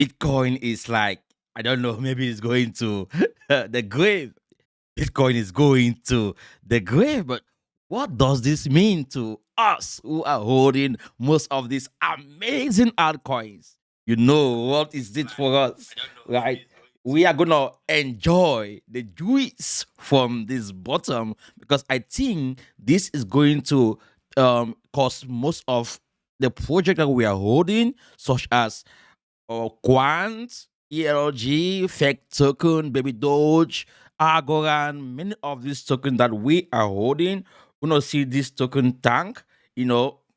Bitcoin is like, I don't know, maybe it's going to the grave. Bitcoin is going to the grave. But what does this mean to us who are holding most of these amazing altcoins? You know, what is it for us, right? We are gonna enjoy the juice from this bottom because I think this is going to cause most of the project that we are holding, such as Quant, ELG, Feg Token, Baby Doge, Algorand, many of these tokens that we are holding, we're gonna see this token tank,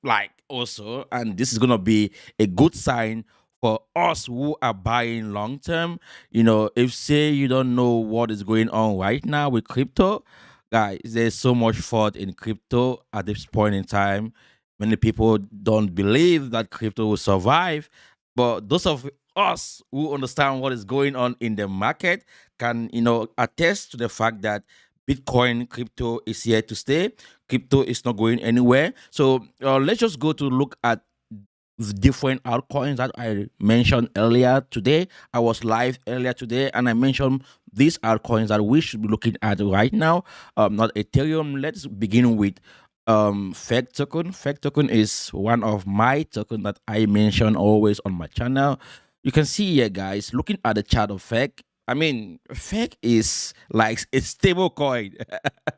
like also, and this is gonna be a good sign for us who are buying long term. If say you don't know what is going on right now with crypto, guys, there's so much fraud in crypto at this point in time. Many people don't believe that crypto will survive, but those of us who understand what is going on in the market can, attest to the fact that Bitcoin crypto is here to stay. Crypto is not going anywhere. So let's just go to look at different altcoins that I mentioned earlier today. I was live earlier today and I mentioned these altcoins that we should be looking at right now. Not Ethereum. Let's begin with Feg Token. Feg Token is one of my token that I mention always on my channel. You can see here, guys, looking at the chart of Feg. I mean, Feg is like a stable coin.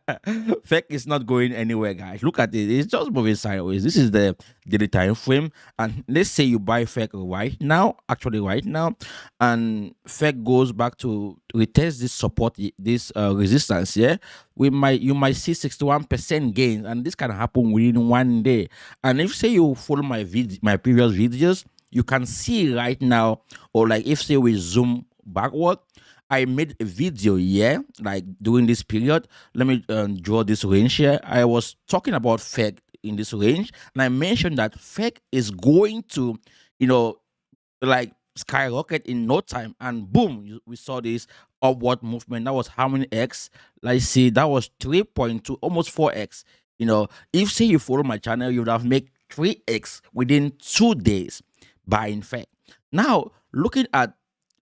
Feg is not going anywhere, guys. Look at it; it's just moving sideways. This is the daily time frame, and let's say you buy Feg right now, actually right now, and Feg goes back to retest this support, this resistance here. You might see 61% gains, and this can happen within one day. And if say you follow my previous videos, you can see right now, or like if say we zoom backward, I made a video here, like during this period. Let me draw this range here. I was talking about Fed in this range, and I mentioned that Fed is going to, you know, like skyrocket in no time, and boom, we saw this upward movement. That was how many x? Let's see, that was 3.2, almost 4x. If say you follow my channel, you would have made 3x within 2 days buying Fed. Now, looking at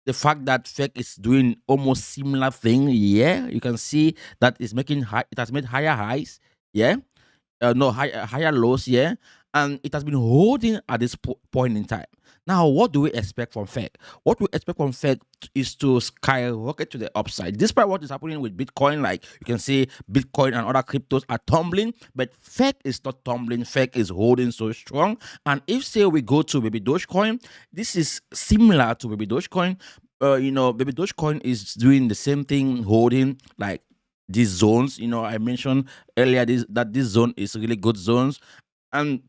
the fact that Fed is doing almost similar thing, yeah, you can see that it's making high. It has made higher highs, yeah, no higher lows, yeah, and it has been holding at this point in time. Now, what do we expect from Fed? What we expect from Fed is to skyrocket to the upside. Despite what is happening with Bitcoin, like you can see, Bitcoin and other cryptos are tumbling, but Fed is not tumbling. Fed is holding so strong. And if say we go to Baby Dogecoin, this is similar to Baby Dogecoin. Baby Dogecoin is doing the same thing, holding like these zones. I mentioned earlier that this zone is really good zones. And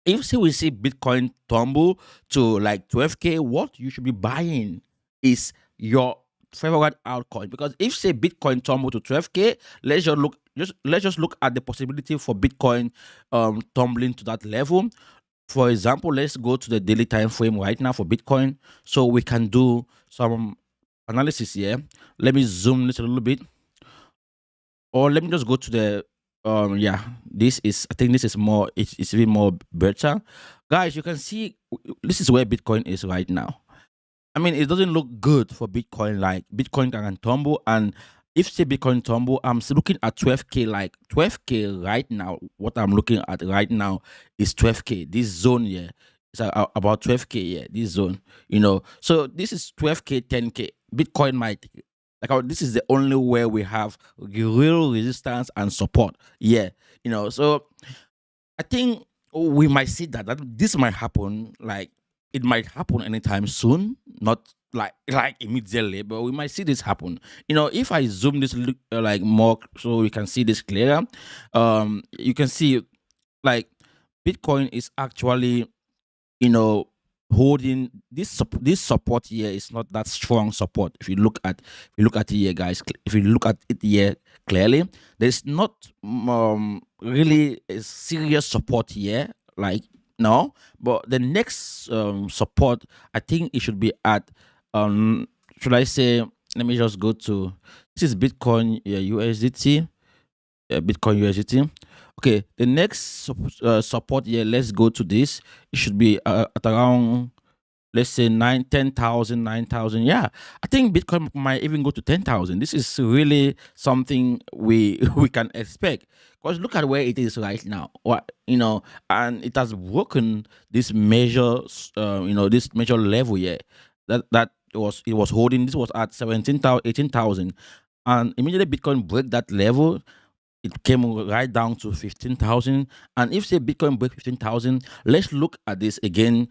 if say we see Bitcoin tumble to like 12K, what you should be buying is your favorite altcoin. Because if say Bitcoin tumble to 12K, let's just look at the possibility for Bitcoin tumbling to that level. For example, let's go to the daily time frame right now for Bitcoin, so we can do some analysis here. Let me zoom this a little bit, or let me just go to the yeah. This is, I think this is more. It's even more better, guys. You can see this is where Bitcoin is right now. I mean, it doesn't look good for Bitcoin. Like Bitcoin can tumble, and if say Bitcoin tumble, I'm still looking at 12K. Like 12K right now. What I'm looking at right now is 12K. This zone here is about 12K. Yeah, this zone. So this is 12K, 10K. Bitcoin might, like, this is the only way we have real resistance and support. Yeah, So I think we might see that this might happen. Like it might happen anytime soon, not like immediately, but we might see this happen. If I zoom this like more so we can see this clearer, you can see like Bitcoin is actually, you know holding this support here is not that strong support. If you look at it here, guys, if you look at it here clearly, there's not really a serious support here, like, no. But the next support, I think it should be at, should I say, let me just go to, this is Bitcoin, USDT, Bitcoin USDT. Okay, the next support here, let's go to this. It should be at around, let's say 10,000, 9,000. Yeah, I think Bitcoin might even go to 10,000. This is really something we we can expect, because look at where it is right now. What, and it has broken this major, this major level here. That it was holding. This was at 17,000, 18,000, and immediately Bitcoin break that level, it came right down to 15,000. And if say Bitcoin break 15,000, let's look at this again.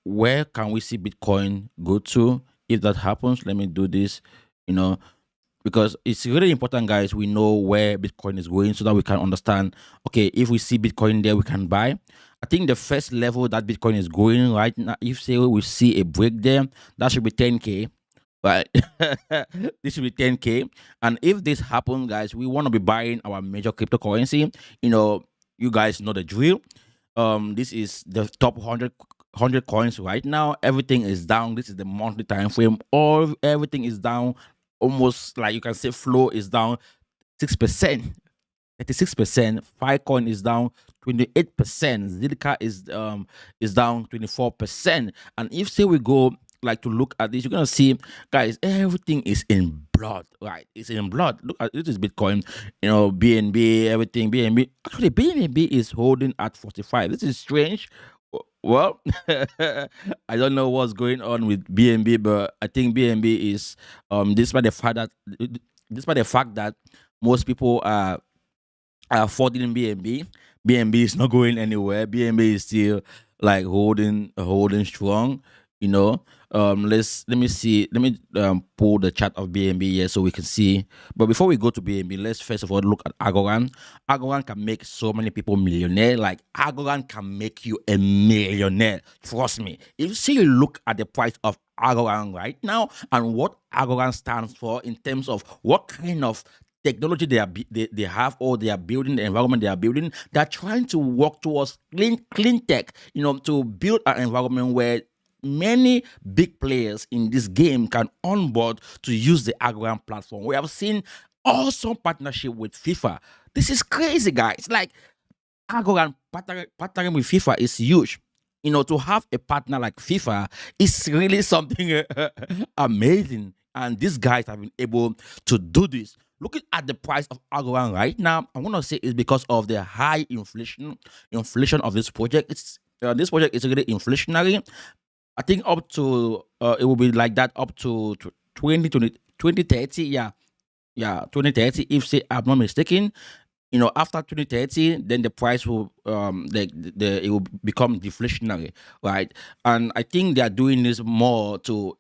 Where can we see Bitcoin go to if that happens? Let me do this. You know, because it's really important, guys. We know where Bitcoin is going so that we can understand. Okay, if we see Bitcoin there, we can buy. I think the first level that Bitcoin is going right now, if say we see a break there, that should be 10K. Right. This should be 10K. And if this happens, guys, we want to be buying our major cryptocurrency. You guys know the drill. This is the top 100 coins right now. Everything is down. This is the monthly time frame. All everything is down. Almost like you can say flow is down 6%. 36%. Filecoin is down 28%. Zilliqa is down 24%. And if say we go like to look at this, you're gonna see, guys, everything is in blood, right? It's in blood. Look at this is Bitcoin, BNB, everything. BNB, actually BNB is holding at 45. This is strange. Well, I don't know what's going on with BNB, but I think BNB is despite the fact that most people are 14 BNB. BNB is not going anywhere. BNB is still like holding strong. Let me see. Let me pull the chart of BNB here so we can see. But before we go to BNB, let's first of all look at Algorand. Algorand can make so many people millionaire. Like Algorand can make you a millionaire. Trust me. If you see, you look at the price of Algorand right now and what Algorand stands for in terms of what kind of technology they have, or they are building, the environment they are building, they're trying to work towards clean tech, to build an environment where many big players in this game can onboard to use the Algorand platform. We have seen awesome partnership with FIFA. This is crazy, guys. Like Algorand partnering with FIFA is huge. To have a partner like FIFA is really something amazing. And these guys have been able to do this. Looking at the price of Algorand right now, I'm gonna say it's because of the high inflation of this project. This project is really inflationary. I think up to it will be like that up to 2030. Yeah, 2030. If say I'm not mistaken, after 2030, then the price will it will become deflationary, right? And I think they are doing this more to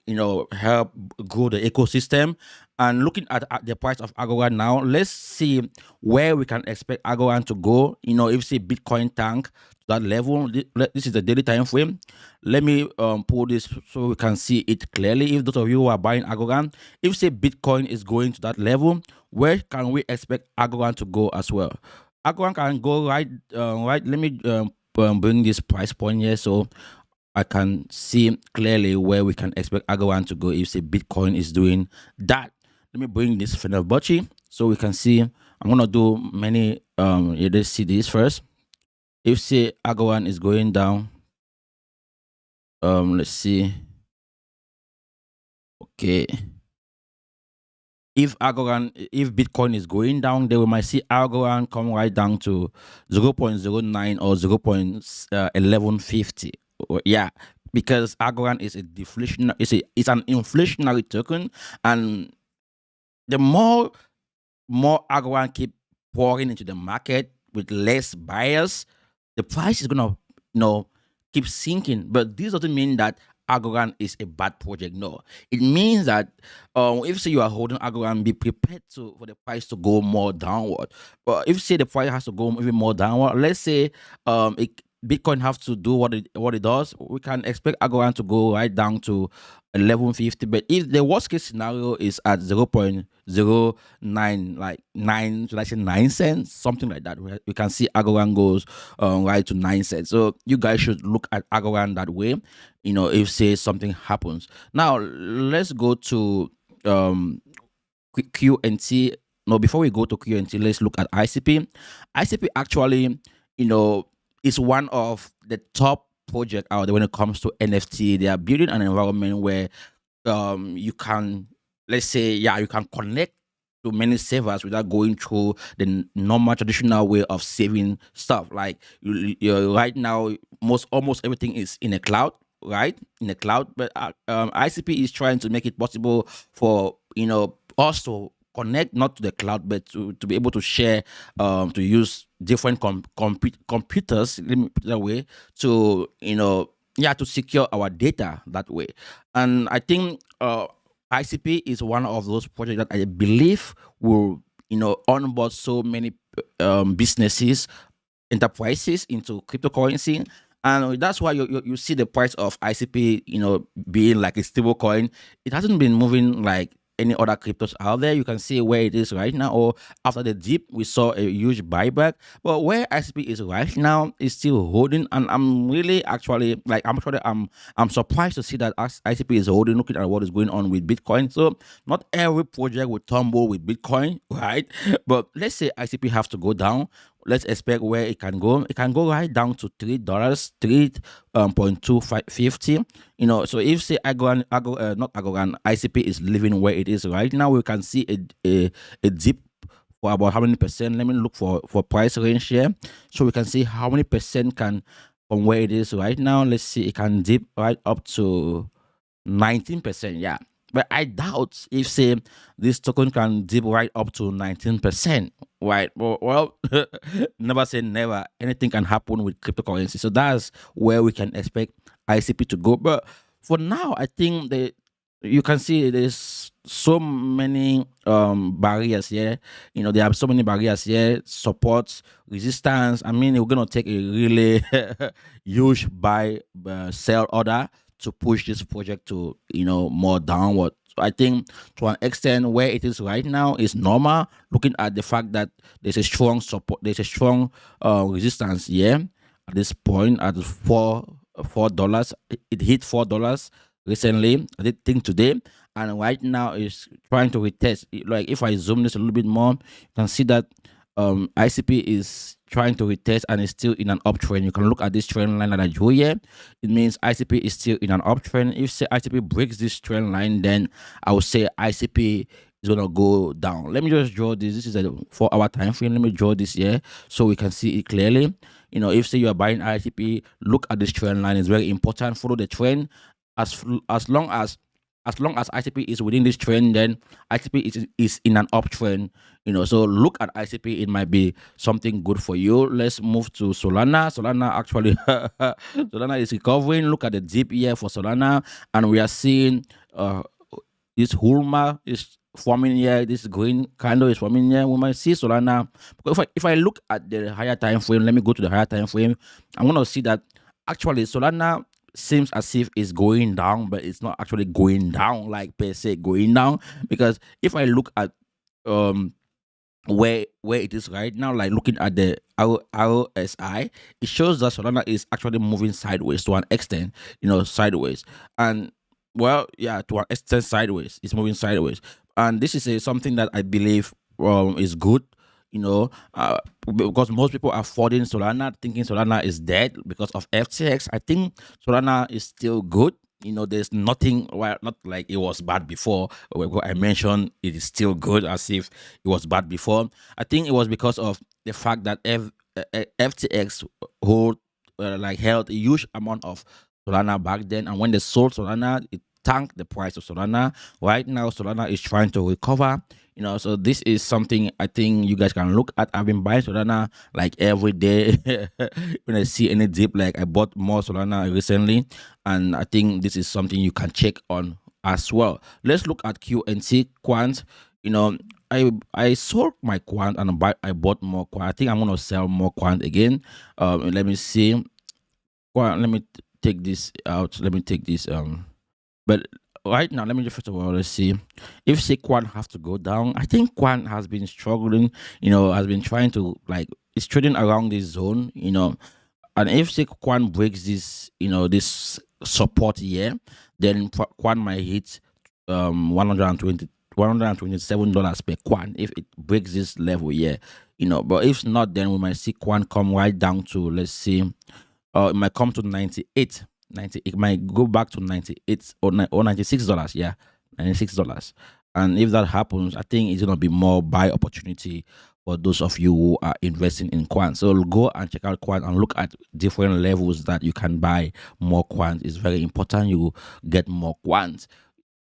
help grow the ecosystem. And looking at the price of Agora now, let's see where we can expect Agora to go. If say Bitcoin tank to that level, this is the daily time frame. Let me pull this so we can see it clearly. If those of you who are buying Agora, if say Bitcoin is going to that level, where can we expect Agora to go as well? Agora can go right. Let me bring this price point here so I can see clearly where we can expect Agora to go if say Bitcoin is doing that. Let me bring this Fibonacci so we can see. I'm gonna do many let's see this first. If say Agora is going down, let's see. Okay. If Bitcoin is going down, then we might see Algorand come right down to 0.09 or 0.1150. Yeah, because Algorand is a deflation, it's an inflationary token, and the more Algorand keep pouring into the market with less buyers, the price is gonna keep sinking. But this doesn't mean that Algorand is a bad project. No, it means that if say you are holding Algorand, be prepared for the price to go more downward. But if say the price has to go even more downward, let's say Bitcoin has to do what it does, we can expect Algorand to go right down to 1150. But if the worst case scenario is at 0.09, like 9, so let's say 9 cents, something like that, we can see Algorand goes right to 9 cents. So you guys should look at Algorand that way. If say something happens. Now let's go to QNT. No, before we go to QNT, let's look at ICP. ICP actually, is one of the top project out there when it comes to NFT. They are building an environment where you can, let's say, yeah, you can connect to many servers without going through the normal traditional way of saving stuff. Like right now, almost everything is in a cloud, right? In a cloud, but ICP is trying to make it possible for us to connect not to the cloud, but to be able to share, to use different computers. Let me put it that way, to yeah, to secure our data that way. And I think ICP is one of those projects that I believe will onboard so many businesses, enterprises into cryptocurrency. And that's why you see the price of ICP, being like a stable coin. It hasn't been moving like any other cryptos out there. You can see where it is right now, or after the dip, we saw a huge buyback. But where ICP is right now is still holding, and I'm really actually like I'm surprised to see that ICP is holding, looking at what is going on with Bitcoin. So not every project will tumble with Bitcoin, right? But let's say ICP have to go down. Let's expect where it can go. It can go right down to $3, 3.2550. So if say not Algorand, ICP is living where it is right now, we can see a dip for about how many percent. Let me look for price range here, so we can see how many percent can from where it is right now. Let's see, it can dip right up to 19%. Yeah, but I doubt if say this token can dip right up to 19%. Right. Well, never say never. Anything can happen with cryptocurrency. So that's where we can expect ICP to go. But for now, I think you can see there's so many barriers here. There are so many barriers here, supports, resistance. I mean, we're gonna take a really huge buy sell order to push this project to more downward. So I think to an extent where it is right now is normal, looking at the fact that there's a strong support, there's a strong resistance here at this point at $4. It hit $4 recently, I did think today, and right now is trying to retest. Like if I zoom this a little bit more, you can see that ICP is trying to retest and is still in an uptrend. You can look at this trend line that I drew here. It means ICP is still in an uptrend. If say ICP breaks this trend line, then I would say ICP is gonna go down. Let me just draw this. This is a 4-hour time frame. Let me draw this here so we can see it clearly. If say you are buying ICP, look at this trend line. It's very important. Follow the trend. As long as ICP is within this trend, then ICP is in an uptrend. So look at ICP. It might be something good for you. Let's move to Solana. Solana actually, Solana is recovering. Look at the dip here for Solana, and we are seeing this Hulma is forming here. This green candle is forming here. We might see Solana. Because if I look at the higher time frame, let me go to the higher time frame. I'm gonna see that actually Solana seems as if it's going down, but it's not actually going down like per se going down, because if I look at where it is right now, like looking at the RSI, it shows that Solana is actually moving sideways to an extent, sideways. And well, yeah, to an extent sideways, it's moving sideways. And this is something that I believe is good, because most people are flooding Solana, thinking Solana is dead because of FTX. I think Solana is still good. There's nothing, well, not like it was bad before. What I mentioned, it is still good as if it was bad before. I think it was because of the fact that FTX held a huge amount of Solana back then, and when they sold Solana, it tanked the price of Solana. Right now, Solana is trying to recover. So this is something I think you guys can look at. I've been buying Solana like every day. When I see any dip, like I bought more Solana recently, and I think this is something you can check on as well. Let's look at QNT Quant. I sold my Quant and I bought more Quant. I think I'm gonna sell more Quant again. Let me see. Quant, let me take this out. Let me take this but right now, let me just first of all, let's see if say Quant has to go down. I think Quant has been struggling, has been trying to it's trading around this zone, and if say Quant breaks this, this support here, then Quant might hit $127 per Quant if it breaks this level here, but if not, then we might see Quant come right down to, let's see, It might come to 98, 90. It might go back to 98 or $96. Yeah, $96. And if that happens, I think it's gonna be more buy opportunity for those of you who are investing in quant. So go and check out quant and look at different levels that you can buy more quant. It's very important you get more quant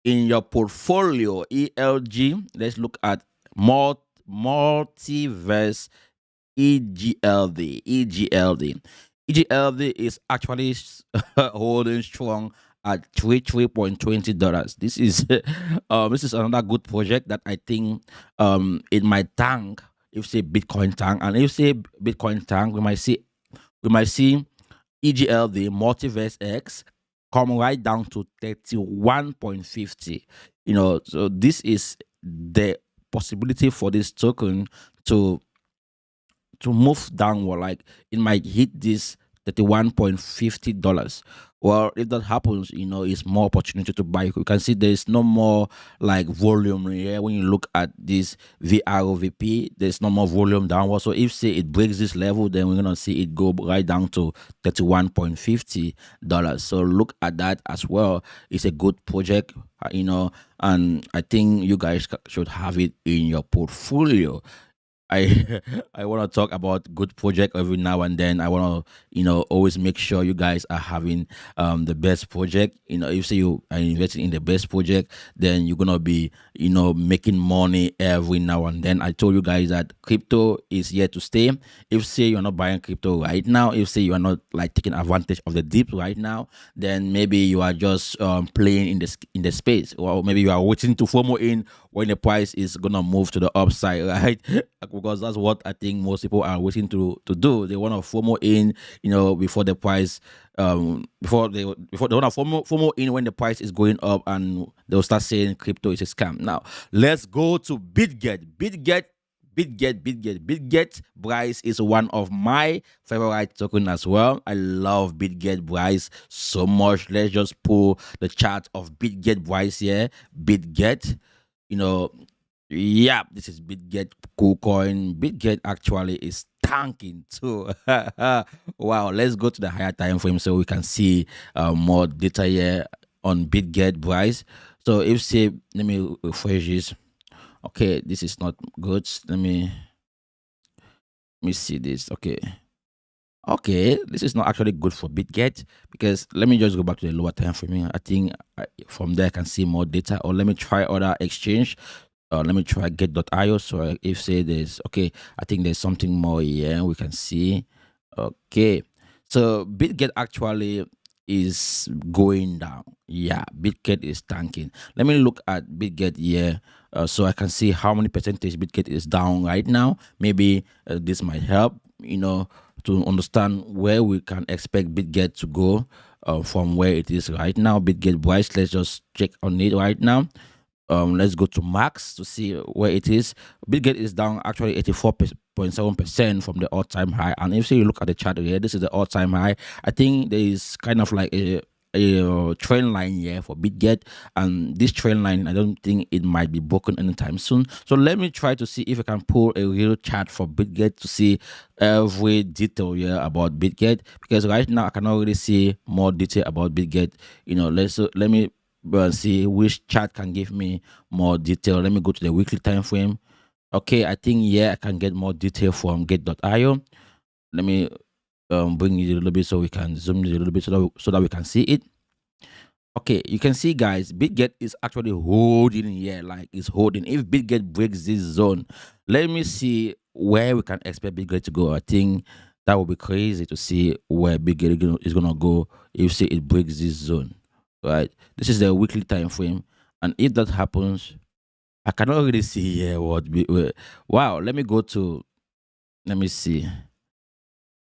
in your portfolio. ELG. Let's look at multiverse EGLD. EGLD. EGLD is actually holding strong at $3.20. This is another good project that I think it might tank if say Bitcoin tank, and if say Bitcoin tank, we might see EGLD multiverse X come right down to 31.50. So this is the possibility for this token to move downward. Like it might hit this $31.50. Well, if that happens, it's more opportunity to buy. You can see there's no more like volume here. When you look at this VROVP, there's no more volume downward. So if say it breaks this level, then we're gonna see it go right down to $31.50. So look at that as well. It's a good project, and I think you guys should have it in your portfolio. I I want to talk about good project every now and then. I want to always make sure you guys are having the best project. If say you are investing in the best project, then you're gonna be making money every now and then. I told you guys that crypto is here to stay. If say you're not buying crypto right now, if say you are not like taking advantage of the dip right now, then maybe you are just playing in the space, or maybe you are waiting to FOMO in when the price is gonna move to the upside, right? Because that's what I think most people are waiting to do. They want to FOMO in, before the price, before they want to FOMO in when the price is going up, and they'll start saying crypto is a scam. Now let's go to Bitgert. Bitgert Brise is one of my favorite token as well. I love Bitgert Brise so much. Let's just pull the chart of Bitgert Brise here. Bitgert, yeah, this is Bitgert KuCoin. Bitgert actually is tanking too. Wow, let's go to the higher time frame so we can see more data here on Bitgert Brise. So if say, let me refresh this. Okay, this is not good. Let me see this. Okay, this is not actually good for Bitgert, because let me just go back to the lower time frame. I think from there I can see more data, or let me try other exchange. Let me try get.io. So if say there's, okay, I think there's something more here we can see. Okay, so Bitgert actually is going down. Yeah, Bitgert is tanking. Let me look at Bitgert here, so I can see how many percentage Bitgert is down right now. Maybe this might help, to understand where we can expect Bitgert to go from where it is right now. Bitgert Brise, let's just check on it right now. Let's go to max to see where it is. Bitgert is down actually 84.7% from the all-time high. And if you look at the chart here, this is the all-time high. I think there is kind of like a trend line here for Bitgert, and this trend line, I don't think it might be broken anytime soon. So let me try to see if I can pull a real chart for Bitgert to see every detail here about Bitgert, because right now I cannot really see more detail about Bitgert. Let me see which chart can give me more detail. Let me go to the weekly time frame. Okay, I think I can get more detail from get.io. Let me bring it a little bit so we can zoom it a little bit so that we can see it. Okay, you can see, guys, Bitgert is actually holding here, like it's holding. If Bitgert breaks this zone, let me see where we can expect Bitgert to go. I think that would be crazy to see where Bitgert is gonna go if say it breaks this zone. Right, this is the weekly time frame, and if that happens, I cannot really see here wow. Let me see.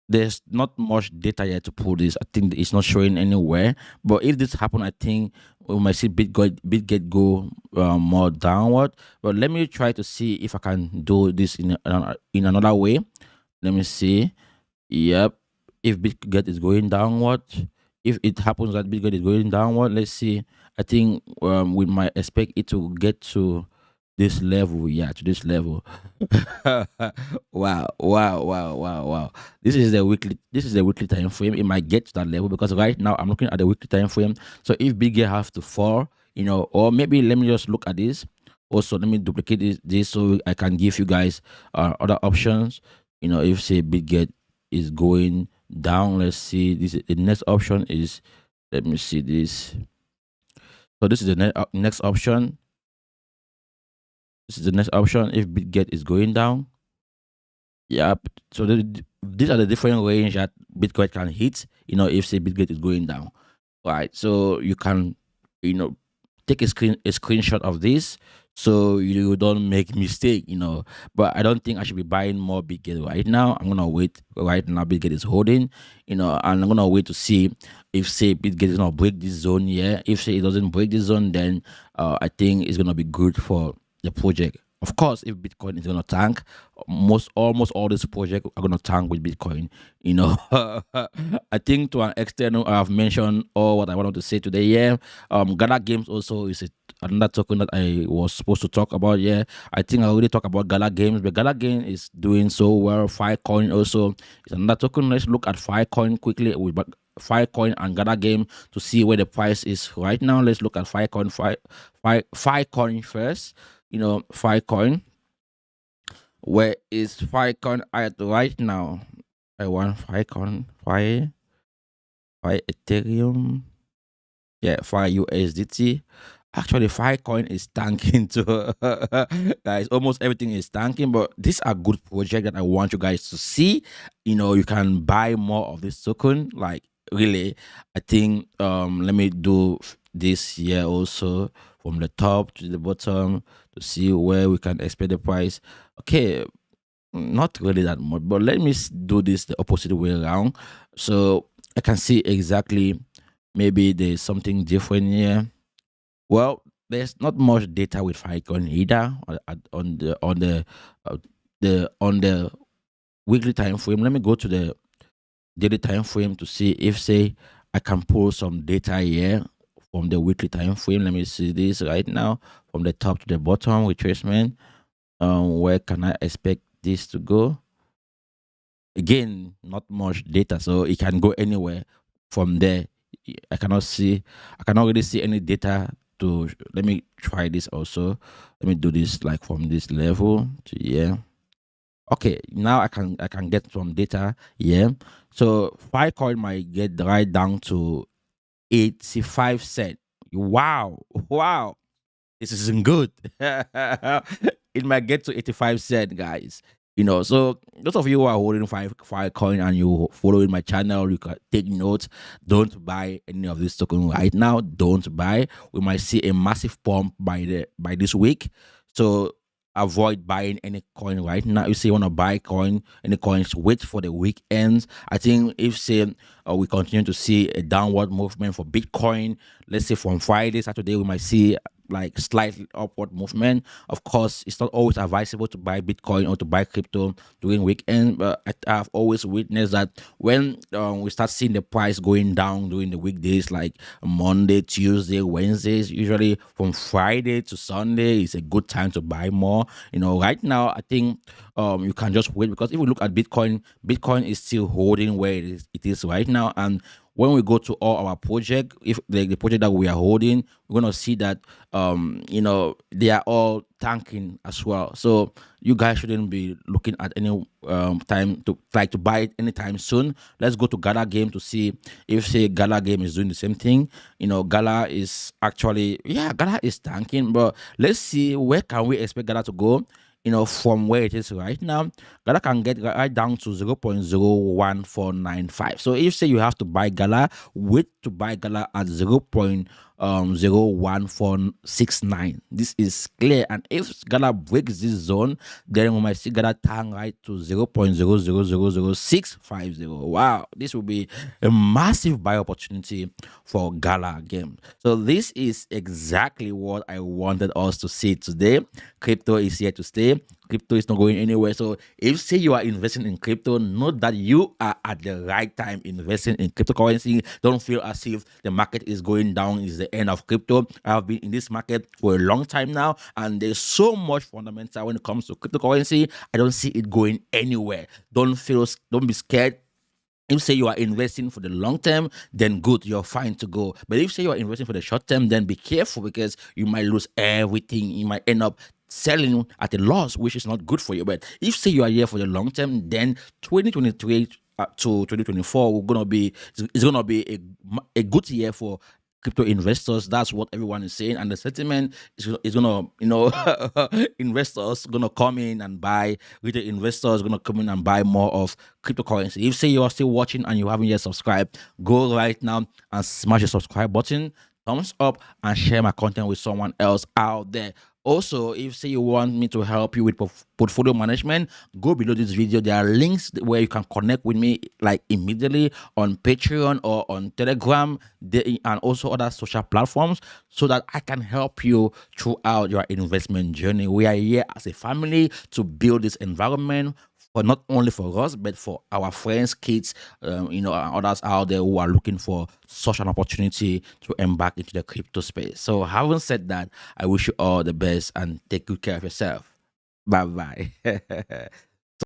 There's not much data yet to pull this. I think it's not showing anywhere, but if this happen, I think we might see Bitgert go more downward. But let me try to see if I can do this in another way. Let me see. Yep, if Bitgert is going downward, if it happens that Bitgert is going downward, let's see. I think we might expect it to get to this level, yeah, to this level. Wow, wow, wow, wow, wow. This is the weekly time frame. It might get to that level because right now I'm looking at the weekly time frame. So if Bitget have to fall, or maybe let me just look at this. Also, let me duplicate this so I can give you guys other options. If say Bitget is going down, let's see. This the next option is, let me see this. So this is the next option. This is the next option. If Bitget is going down, yeah. So these are the different range that Bitcoin can hit. If say Bitget is going down, right? So you can, you know, take a screenshot of this so you don't make mistake. But I don't think I should be buying more Bitget right now. I'm gonna wait. Right now, Bitget is holding. And I'm gonna wait to see if say Bitget is gonna break this zone. Yeah. If say it doesn't break this zone, then I think it's gonna be good for the project. Of course, if Bitcoin is gonna tank, almost all these projects are gonna tank with Bitcoin. I think to an extent I've mentioned all what I wanted to say today. Yeah. Gala Games also is another token that I was supposed to talk about. Yeah. I think I already talked about Gala Games, but Gala Games is doing so well. Filecoin also is another token. Let's look at Filecoin quickly with Filecoin and Gala Game to see where the price is right now. Let's look at Filecoin first. Filecoin. Where is Filecoin at right now? I want Filecoin, Fi Ethereum, yeah, Fi USDT. Actually, Filecoin is tanking too. Guys, almost everything is tanking, but these are good projects that I want you guys to see. You can buy more of this token. Like, really, I think let me do this here also from the top to the bottom to see where we can expect the price. Okay, not really that much, but let me do this the opposite way around so I can see exactly. Maybe there's something different here. Well, there's not much data with Filecoin either on the weekly time frame. Let me go to the daily time frame to see if say I can pull some data here from the weekly time frame. Let me see this right now from the top to the bottom retracement. Where can I expect this to go? Again, not much data, so it can go anywhere from there. I cannot really see any data to. Let me try this also. Let me do this like from this level to here. Okay, now I can get some data. Yeah. So Filecoin might get right down to 85 cents. Wow. Wow. This isn't good. It might get to 85 cents, guys. So those of you who are holding Filecoin and you following my channel, you can take notes. Don't buy any of this token right now. Don't buy. We might see a massive pump by this week. So avoid buying any coin right now. If say you want to buy any coins, wait for the weekends. I think if say we continue to see a downward movement for Bitcoin, let's say from Friday, Saturday, we might see like slightly upward movement. Of course, it's not always advisable to buy Bitcoin or to buy crypto during weekend, but I've always witnessed that when we start seeing the price going down during the weekdays, like Monday, Tuesday, Wednesdays, usually from Friday to Sunday is a good time to buy more. Right now I think you can just wait because if we look at Bitcoin is still holding where it is right now. And when we go to all our project, if the project that we are holding, we're gonna see that they are all tanking as well. So you guys shouldn't be looking at any time to try to buy it anytime soon. Let's go to Gala Game to see if say Gala Game is doing the same thing. Gala is actually, yeah, Gala is tanking, but let's see where can we expect Gala to go. From where it is right now, Gala can get right down to 0.01495. So if say you have to buy Gala, wait to buy Gala at 0.01469. This is clear. And if Gala breaks this zone, then we might see Gala turn right to 0.0000650. Wow, this will be a massive buy opportunity for Gala Game. So this is exactly what I wanted us to see today. Crypto is here to stay. Crypto is not going anywhere. So if say you are investing in crypto, know that you are at the right time investing in cryptocurrency. Don't feel as if the market is going down, is the end of crypto. I've been in this market for a long time now, and there's so much fundamental when it comes to cryptocurrency. I don't see it going anywhere. Don't be scared. If say you are investing for the long term, then good, you're fine to go. But if say you are investing for the short term, then be careful because you might lose everything. You might end up selling at a loss, which is not good for you. But if say you are here for the long term, then 2023 to 2024 it's gonna be a good year for crypto investors. That's what everyone is saying, and the sentiment is gonna, investors gonna come in and buy. Retail investors gonna come in and buy more of cryptocurrency. If say you are still watching and you haven't yet subscribed, go right now and smash the subscribe button, thumbs up, and share my content with someone else out there. Also, if say you want me to help you with portfolio management, go below this video. There are links where you can connect with me like immediately on Patreon or on Telegram, and also other social platforms, so that I can help you throughout your investment journey. We are here as a family to build this environment for not only for us but for our friends, kids, and others out there who are looking for such an opportunity to embark into the crypto space. So, having said that, I wish you all the best and take good care of yourself. Bye bye.